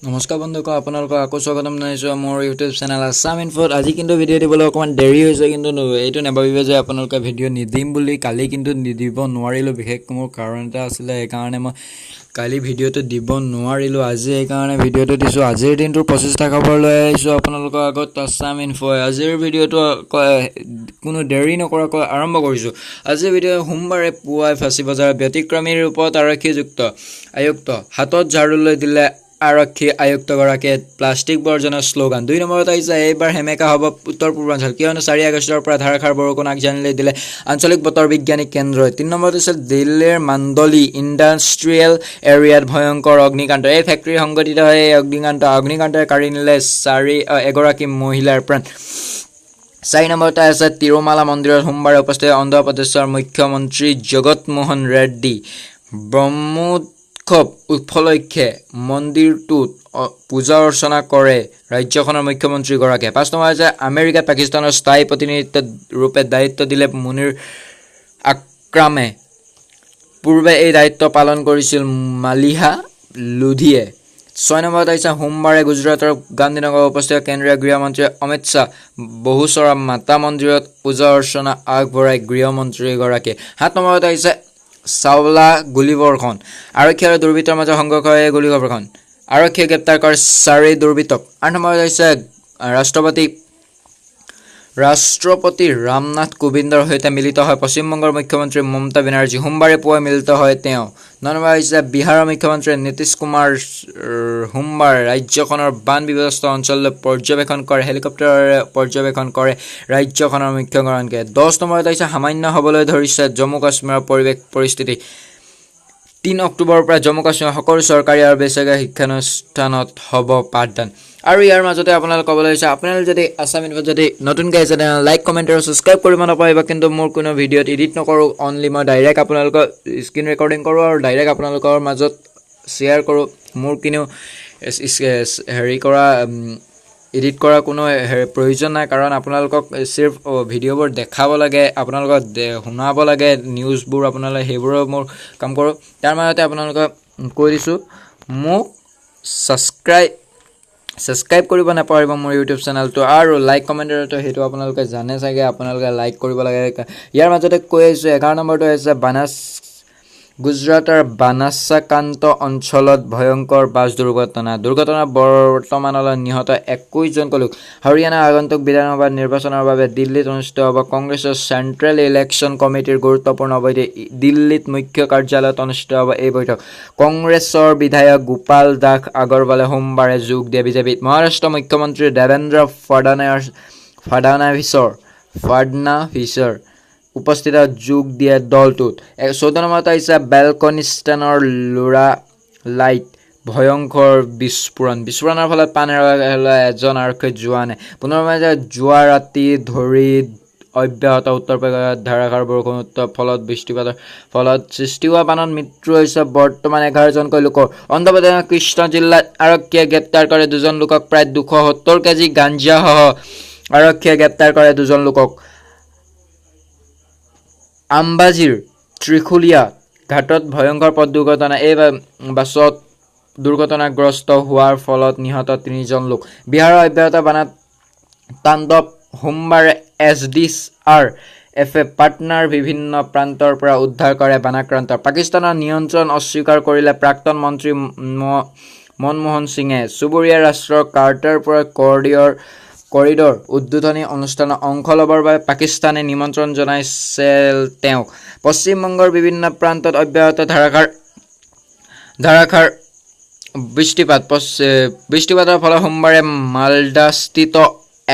নমস্কাৰ বন্ধুসকল, আপোনালোকক আকৌ স্বাগতম জনাইছোঁ মোৰ ইউটিউব চেনেল আছাম ইনফোত। আজি কিন্তু ভিডিঅ' দিবলৈ অকণমান দেৰি হৈছে, কিন্তু এইটো নাভাবিব যে আপোনালোকে ভিডিঅ' নিদিম বুলি। কালি কিন্তু দিব নোৱাৰিলোঁ, বিশেষ মোৰ কাৰণ এটা আছিলে, সেইকাৰণে মই কালি ভিডিঅ'টো দিব নোৱাৰিলোঁ। আজি সেইকাৰণে ভিডিঅ'টো দিছোঁ। আজিৰ দিনটোৰ প্ৰচেষ্টা খবৰ লৈ আহিছোঁ আপোনালোকৰ আগত আছাম ইনফোই। আজিৰ ভিডিঅ'টো কোনো দেৰি নকৰাকৈ আৰম্ভ কৰিছোঁ। আজিৰ ভিডিঅ' সোমবাৰে পুৱাই ফাঁচী বজাৰ ব্যতিক্ৰমীৰ ৰূপত আয়ুক্ত হাতত ঝাৰু লৈ দিলে আৰক্ষী আয়ুক্তগৰাকীয়ে প্লাষ্টিক বৰ্জনৰ শ্লোগান। 2 নম্বৰত আহিছে, এইবাৰ সেমেকা হ'ব উত্তৰ পূৰ্বাঞ্চল, কিয়নো 4 আগষ্টৰ পৰা ধাৰাসাৰ বৰষুণ আগজাননী দিলে আঞ্চলিক বতৰ বিজ্ঞানী কেন্দ্ৰই। 3 নম্বৰত হৈছে, দিল্লীৰ মাণ্ডলি ইণ্ডাষ্ট্ৰিয়েল এৰিয়াত ভয়ংকৰ অগ্নিকাণ্ড। এই ফেক্টৰী সংঘটিত হয় এই অগ্নিকাণ্ডই কাঢ়ি নিলে এগৰাকী মহিলাৰ প্ৰাণ। 4 নম্বৰতে আছে, তিৰুমালা মন্দিৰত সোমবাৰে উপস্থিত অন্ধ্ৰপ্ৰদেশৰ মুখ্যমন্ত্ৰী জগত মোহন ৰেড্ডী। ব্ৰহ্মোৎসৱ উপলক্ষে মন্দিৰটোত পূজা অৰ্চনা কৰে ৰাজ্যখনৰ মুখ্যমন্ত্ৰীগৰাকীয়ে। 5 নম্বৰ হৈছে, আমেৰিকাত পাকিস্তানৰ স্থায়ী প্ৰতিনিধি ৰূপে দায়িত্ব দিলে মুনিৰ আক্ৰামে। পূৰ্বে এই দায়িত্ব পালন কৰিছিল মালিহা লোধিয়ে। 6 নম্বৰত আহিছে, সোমবাৰে গুজৰাটৰ গান্ধীনগৰত উপস্থিত কেন্দ্ৰীয় গৃহমন্ত্ৰী অমিত শ্বাহ। বহুচৰা মাতা মন্দিৰত পূজা অৰ্চনা আগবঢ়াই গৃহমন্ত্ৰীগৰাকীয়ে। 7 নম্বৰত আহিছে, চাওলা গুলীবৰ্ষণ, আৰক্ষী আৰু দুৰ্বৃত্তৰ মাজত সংঘৰ্ষ হয় এই গুলীবৰ্ষণ। আৰক্ষীয়ে গ্ৰেপ্তাৰ কৰে 4 দুৰ্বৃত্তক। 8 নম্বৰত আহিছে, ৰাষ্ট্ৰপতি ৰামনাথ কোবিন্দৰ সৈতে মিলিত হয় পশ্চিমবংগৰ মুখ্যমন্ত্ৰী মমতা বেনাৰ্জী। সোমবাৰে পুৱাই মিলিত হয় তেওঁ। 9 নম্বৰ আহিছে, বিহাৰৰ মুখ্যমন্ত্ৰী নীতিশ কুমাৰ সোমবাৰে ৰাজ্যখনৰ বান বিধ্বস্ত অঞ্চললৈ পৰ্যবেক্ষণ কৰে, হেলিকপ্টাৰেৰে পৰ্যবেক্ষণ কৰে ৰাজ্যখনৰ মুখ্যগৰাকীয়ে। 10 নম্বৰত আহিছে, সামান্য হ'বলৈ ধৰিছে জম্মু কাশ্মীৰৰ পৰিস্থিতি। 3 অক্টোবৰৰ পৰা জম্মু কাশ্মীৰৰ সকলো চৰকাৰী আৰু বেচৰকাৰী শিক্ষানুষ্ঠানত হ'ব পাঠদান। আৰু ইয়াৰ মাজতে আপোনালোক ক'বলৈ হৈছে, আপোনালোক যদি আছাম ইনফোত যদি নতুনকৈ আহিছে তেনেহ'লে লাইক, কমেণ্ট আৰু ছাবস্ক্ৰাইব কৰিব নাপাহৰিব। কিন্তু মোৰ কোনো ভিডিঅ'ত এডিট নকৰোঁ, অনলি মই ডাইৰেক্ট আপোনালোকৰ স্ক্ৰীণ ৰেকৰ্ডিং কৰোঁ আৰু ডাইৰেক্ট আপোনালোকৰ মাজত শ্বেয়াৰ কৰোঁ। মোৰ কোনো এডিট কৰা কোনো প্ৰয়োজন নাই, কাৰণ আপোনালোকক চিৰ্ফ ভিডিঅ'বোৰ দেখাব লাগে, আপোনালোকক শুনাব লাগে নিউজবোৰ, আপোনালোকে সেইবোৰৰ মোৰ কাম কৰোঁ। তাৰ মাজতে আপোনালোকক কৈ দিছোঁ, মোক ছাবস্ক্ৰাইব কৰিব নাপাহৰিব মোৰ ইউটিউব চেনেলটো, আৰু লাইক কমেণ্টটো সেইটো আপোনালোকে জানে চাগে, আপোনালোকে লাইক কৰিব লাগে। ইয়াৰ মাজতে কৈ আহিছোঁ, 11 নম্বৰটো হৈছে, গুজৰাটৰ বানাছকান্ত অঞ্চলত ভয়ংকৰ বাছ দুৰ্ঘটনাত বৰ্তমানলৈ নিহত 21 জন লোক। হাৰিয়ানাৰ আগন্তুক বিধানসভা নিৰ্বাচনৰ বাবে দিল্লীত অনুষ্ঠিত হ'ব কংগ্ৰেছৰ চেণ্ট্ৰেল ইলেকশ্যন কমিটিৰ গুৰুত্বপূৰ্ণ বৈঠক। দিল্লীত মুখ্য কাৰ্যালয়ত অনুষ্ঠিত হ'ব এই বৈঠক। কংগ্ৰেছৰ বিধায়ক গোপাল দাস আগৰৱালে সোমবাৰে যোগ দিয়ে বিজেপিত। মহাৰাষ্ট্ৰৰ মুখ্যমন্ত্ৰী দেৱেন্দ্ৰ ফাডনাভিছৰ উপস্থিতত যোগ দিয়ে দলটোত। 14 নম্বৰত আহিছে, বেলকনিস্তানৰ লোৰালাইত ভয়ংকৰ বিস্ফোৰণৰ ফলত প্ৰাণ হেৰুৱালে এজন আৰক্ষী জোৱানে। 15 নম্বৰত, যোৱা ৰাতি ধৰি অব্যাহত উত্তৰ প্ৰদেশত ধাৰাসাৰ বৰষুণৰ ফলত বৃষ্টিপাতৰ ফলত সৃষ্টি হোৱা বানত মৃত্যু হৈছে বৰ্তমান 11 জনকৈ লোকৰ। অন্ধ্ৰপ্ৰদেশৰ কৃষ্ণা জিলাত আৰক্ষীয়ে গ্ৰেপ্তাৰ কৰে 2 জন লোকক। প্ৰায় 270 কেজি গাঞ্জাসহ আৰক্ষীয়ে গ্ৰেপ্তাৰ কৰে 2 জন লোকক। আম্বাজীৰ ত্ৰিশুলীয়া ঘাটত ভয়ংকৰ পথ দুৰ্ঘটনা। এই বাছত দুৰ্ঘটনাগ্ৰস্ত হোৱাৰ ফলত নিহত 3 জন লোক। বিহাৰৰ অব্যাহত বানত তাণ্ডৱ। সোমবাৰে SDRFে পাটনাৰ বিভিন্ন প্ৰান্তৰ পৰা উদ্ধাৰ কৰে বানাক্ৰান্ত। পাকিস্তানৰ নিয়ন্ত্ৰণ অস্বীকাৰ কৰিলে প্ৰাক্তন মন্ত্ৰী মনমোহন সিঙে। চুবুৰীয়া ৰাষ্ট্ৰৰ কাৰ্টাৰ পৰা কৰিডৰ উদ্বোধনী অনুষ্ঠানত অংশ ল'বৰ বাবে পাকিস্তানে নিমন্ত্ৰণ জনাইছিল তেওঁক। পশ্চিমবংগৰ বিভিন্ন প্ৰান্তত অব্যাহত ধাৰাসাৰ বৃষ্টিপাতৰ ফলত সোমবাৰে মালদাস্থিত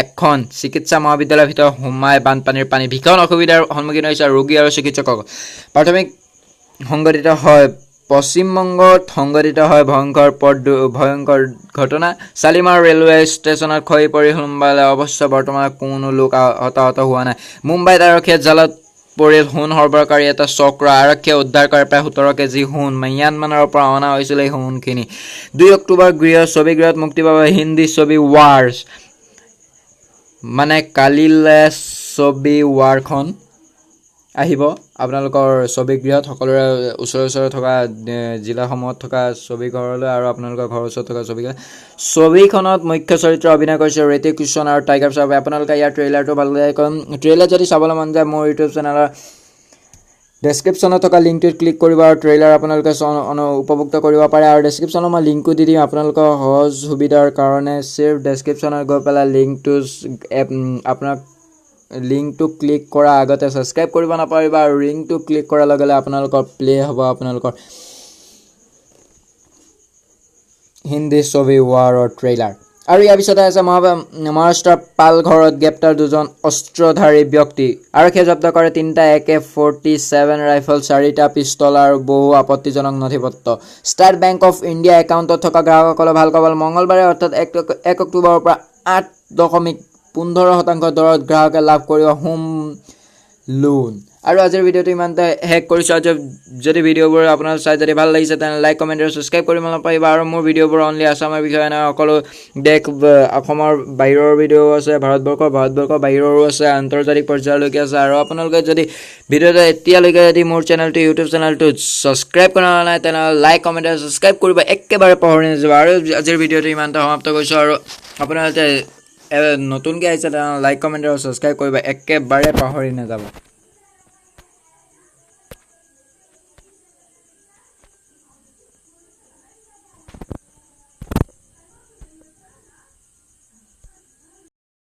এখন চিকিৎসা মহাবিদ্যালয়ৰ ভিতৰত সোমাই বানপানীৰ পানী। ভীষণ অসুবিধাৰ সন্মুখীন হৈছে ৰোগী আৰু চিকিৎসকসকল। পশ্চিমবংগত সংঘটিত হয় ভয়ংকৰ ঘটনা। শালিমাৰ ৰেলৱে ষ্টেচনত খহি পৰি সোমবাৰে। অৱশ্য বৰ্তমানত কোনো লোক হতাহত হোৱা নাই। মুম্বাইত আৰক্ষীয়ে জালত পৰিল সোণ সৰবৰাহকাৰী এটা চক্ৰ। আৰক্ষীয়ে উদ্ধাৰ কৰে প্ৰায় 17 কেজি সোণ। ম্যানমাৰৰ পৰা অনা হৈছিল এই সোণখিনি। 2 অক্টোবৰ ছবিগৃহত মুক্তি পাব হিন্দী ছবি ৱাৰ্ছ। মানে কালিলে ছবি ৱাৰখন আহিব আপোনালোকৰ ছবিগৃহত সকলোৰে ওচৰে থকা জিলাসমূহত থকা ছবিঘৰলৈ আৰু আপোনালোকৰ ঘৰৰ ওচৰত থকা ছবিখনত মুখ্য চৰিত্ৰ অভিনয় কৰিছে ঋতিক ৰোশন আৰু টাইগাৰ শ্ৰফে। আপোনালোকে ইয়াৰ ট্ৰেইলাৰটো ভালদৰে ট্ৰেইলাৰ যদি চাবলৈ মন যায় মোৰ ইউটিউব চেনেলৰ ডেছক্ৰিপশ্যনত থকা লিংকটোত ক্লিক কৰিব আৰু ট্ৰেইলাৰ আপোনালোকে উপভোক্ত কৰিব পাৰে আৰু ডেছক্ৰিপশ্যনত মই লিংকটো দি দিম আপোনালোকৰ সহজ সুবিধাৰ কাৰণে। চিৰ্ফ ডেছক্ৰিপশ্যনত গৈ পেলাই আপোনাক লিংকটো ক্লিক কৰাৰ আগতে ছাবস্ক্ৰাইব কৰিব নাপাহৰিব আৰু লিংকটো ক্লিক কৰাৰ লগে লগে আপোনালোকৰ প্লে হ'ব আপোনালোকৰ হিন্দী ছবি ৱাৰৰ ট্ৰেইলাৰ। আৰু ইয়াৰ পিছতে আছে মহাৰাষ্ট্ৰৰ পালঘৰত গ্ৰেপ্তাৰ 2জন অস্ত্ৰধাৰী ব্যক্তি। আৰক্ষীয়ে জব্দ কৰে 3টা AK-47 ৰাইফল, 4টা পিষ্টল আৰু বহু আপত্তিজনক নথিপত্ৰ। ষ্টেট বেংক অফ ইণ্ডিয়া একাউণ্টত থকা গ্ৰাহকসকলৰ ভাল খবৰ। মঙলবাৰে অৰ্থাৎ 1 অক্টোবৰৰ পৰা 8.15% দৰত গ্ৰাহকে লাভ কৰিব হোম লোন। আৰু আজিৰ ভিডিঅ'টো ইমানতে শেষ কৰিছোঁ। যদি ভিডিঅ'বোৰ আপোনাৰ চাই যদি ভাল লাগিছে তেনে লাইক কমেণ্ট আৰু ছাবস্ক্ৰাইব কৰিব নাপাহৰিব। আৰু মোৰ ভিডিঅ'বোৰ অনলি আছামৰ বিষয়ে নহয়, সকলো দেশ অসমৰ বাহিৰৰ ভিডিঅ'ও আছে, ভাৰতবৰ্ষৰ বাহিৰৰো আছে, আন্তৰ্জাতিক পৰ্যায়লৈকে আছে। আৰু আপোনালোকে যদি ভিডিঅ'টো এতিয়ালৈকে যদি মোৰ চেনেলটো ইউটিউব চেনেলটো ছাবস্ক্ৰাইব কৰা নাই তেনেহ'লে লাইক কমেণ্ট আৰু ছাবস্ক্ৰাইব কৰিব একেবাৰে পাহৰি নাযাব। আৰু আজিৰ ভিডিঅ'টো ইমানতে সমাপ্ত কৰিছোঁ। আৰু আপোনালোকে নতুনকৈ আহিছে তেনেহ'লে লাইক কমেণ্ট আৰু ছাবস্ক্ৰাইব কৰিব একেবাৰে পাহৰি নাযাব।